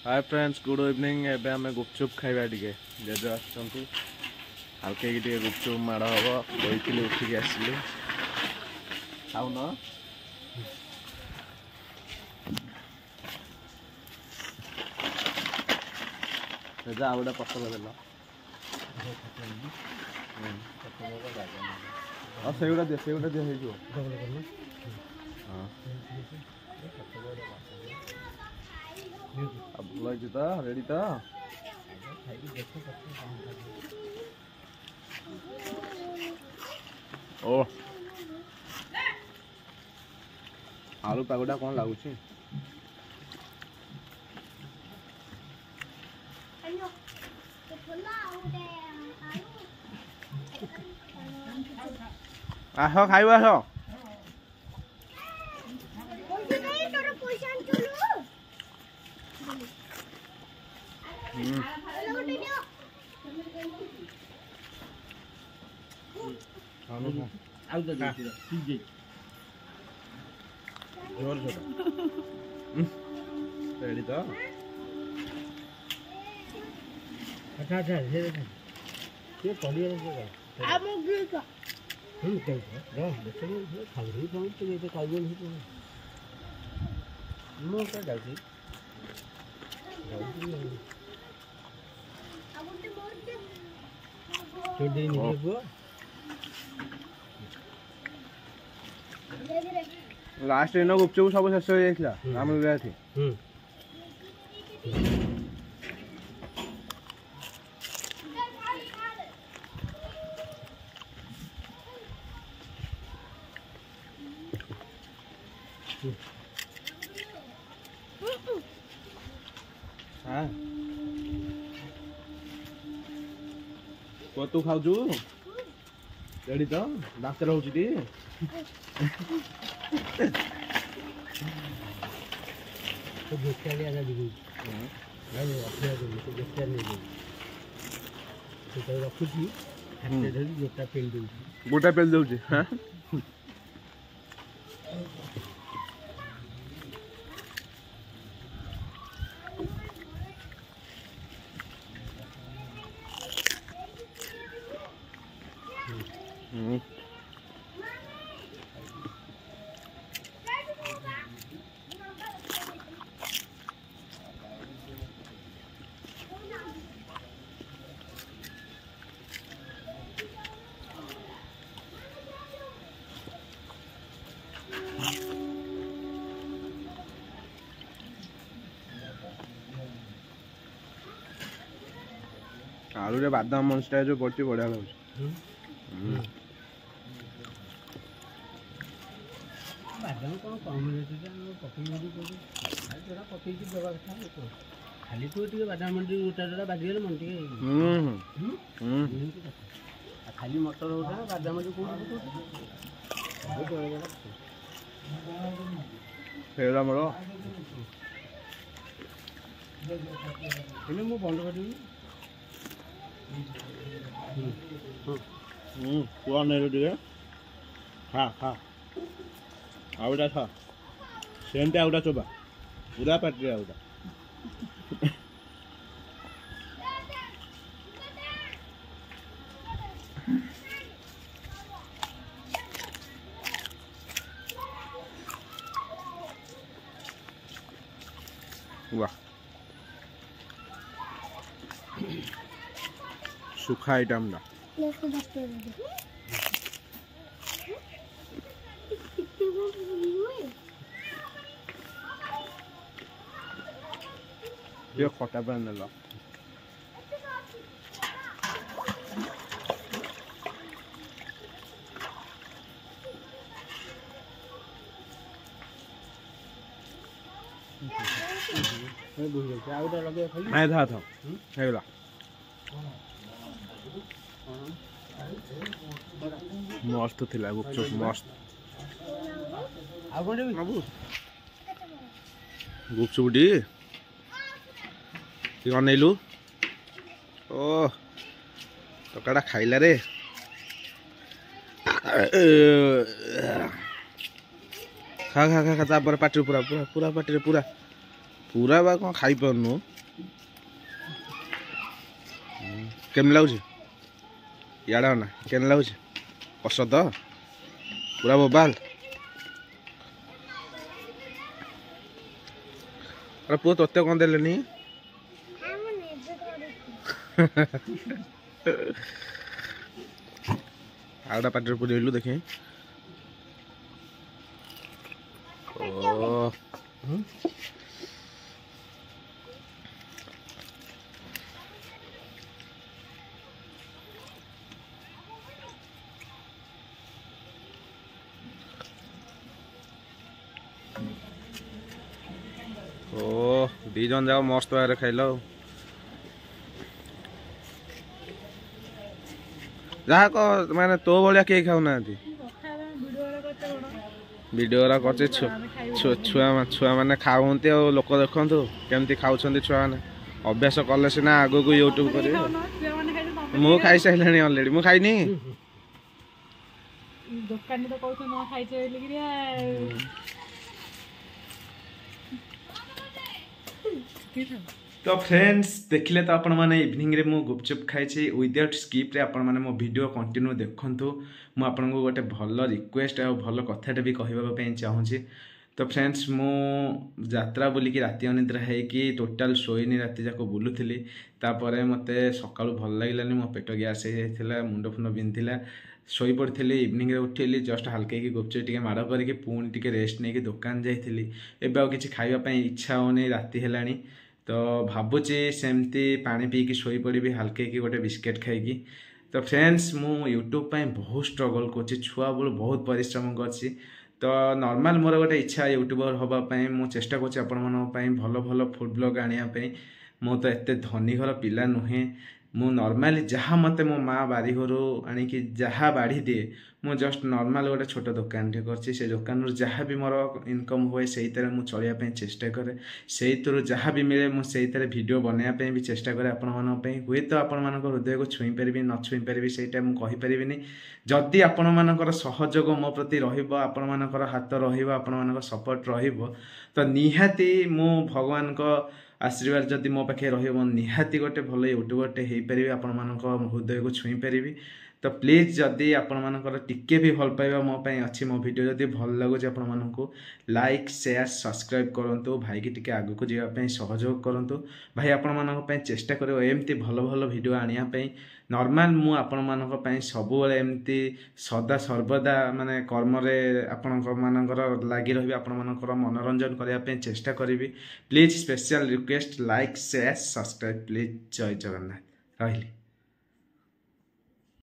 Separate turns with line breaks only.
Hi friends good evening एबे आम गुपचुप खाइबा टिके जेजु आछंती हल्के टिके गुपचुप माड़ हम बही उठिक आसिलु खाऊन जेजा आ गोटे पसंद देल सेगुड़ा दिए भल तो रेडी तो ओ आलू पागटा कौन लगुच आस खाइब आस जोर जोर रेडी तो
अच्छा अच्छा ये पड़ी है
सामग्री का
क्या है देखो खाली कौन तो ये तो खाली नहीं तो नो क्या जाती छोड़ दे नहीं वो
लास्ट दिन गुपचुप सब शेष हो जाता आम थी हाँ तू खाऊ रेडी तो दांत रोच
तो देखते लिया जा दी नहीं अपने को देखते नहीं तो रखुची हाथे धरी गोटा पेल दउची
गोटा पेल दउची हां आलू रे बादाम मंस्टा जो पड़ती बढ़िया लगे
बादाम कौन कम रेट पकई मंडी जोड़ा पकई देवा कथा खाली तो बादाम मंडी गोटा जोड़ा बाजिगले मंडी खाली मटर गोटा बादाम मंडी
फेरा मोर
मु बंद कर
पुआ नहीं टे खा खा आउटा खा सेमते आउटा चोबा पूरा पाटे आउटा वाह सूखा आइटम ना ये खटा बन लो नहीं था हेगला मस्त थिला गुपचुप मस्त गुपचुप डी अनैलु ओ टकाटा खाइला रे खा खा खा खा तापर पाटी पूरा पूरा पूरा पाटी पूरा पूरा बा कौन खाई पारनु केम लाଗୁଛି याडा ना केन लाଗୁଛି औषध पूरा बोबाल अरे पुओ तोते कौन देलेनी आउटा पाटर पुरेलु देखे ओ ओ दी जन जाओ मस्त भाई खाइल जहाँ को माने तो भाया कई खाऊ ना वीडियो कर छुआ मैंने खाऊंती और लोक देखु केमती खाऊँ छुआ मैंने अभ्यास कले सीना आग को यूट्यूब कर मु खाई सारे अलरेडी मु खाइनी तो फ्रेंड्स देखिले तो आपण माने इवनिंग रे मु गुपचुप खाइछि विदाउट स्किप रे आपण माने मो वीडियो कंटिन्यू देखंतु मु आपण को गोटे भल रिक्वेस्ट और भल कथाटे भी कहबा पे चाहूछि तो फ्रेंड्स मु यात्रा बोली कि राति अनिद्रा है कि टोटल सोईनी राति जाको बुलुथिली तापरे मते सकाळु भल लागिलानी मो पेट गैस हे थिला मुंड फुंड बिंधिला सोई पड़थली इवनिंग रे उठिली जस्ट हल्के की गुपचुप टिके माड़ करके पुणी टिके रेस्ट नहीं कि दुकान जाइथिली एबे आ किछि खाइबा पे इच्छा होने राति हेलानी तो भावुची सेमती पानी पी कि शोई पड़ी हल्के की गोटे बिस्केट खाई तो फ्रेंड्स मु यूट्यूब पे बहुत स्ट्रगल कर छुआ बेलू बहुत परिश्रम कर तो नॉर्मल मोर गोटे इच्छा यूट्यूबर होगापाई मु चेष्टा कर भल भल फूड ब्लॉग आने मु तो एत धनी घर पिला नुहे मु नॉर्मली जहाँ मत मो माँ बारी घर आणिकी जहाँ बाढ़ी दिए मु जस्ट नॉर्मल गोटे छोट दुकान टे करछि से दुकान जहाँ भी मोर इनकम हुए से मु चलिया चेष्टा करे से जहाँ भी मिले मुझे वीडियो बनाया भी चेष्टा करे आपण हुए तो आपण मान हृदय को छुई पारि न छुई पारि से मुझे पारि जदि आपण मानकर सहयोग मो प्रति आपण मानकर हाथ रण सपोर्ट तो निहाती मु भगवान को आशीर्वाद जदि मो पाखे निहाती गोटे भल यूट्यूबरटे हो पारि आपण मान हृदय को छुई पारि तो प्लीज जदि आपण मानकर टिके भी भल पाइबा मो पई अच्छी मो वीडियो जदि भल लगुच आपण मानकु लाइक शेयर सब्सक्राइब करंतु भाई की टिके आगु को जीवा पई सहयोग करंतु भाई आपण मानक पई चेष्टा करियो एमती भल भल वीडियो आनिया पई नॉर्मल मु आपण मानक पई सब बेले एमती सदा सर्वदा माने कर्म रे आपण मानकर लागि रहबी आपण मानकर मनोरंजन करिया पई चेष्टा करिवि please special request like share subscribe please जय जगन्नाथ रहिली।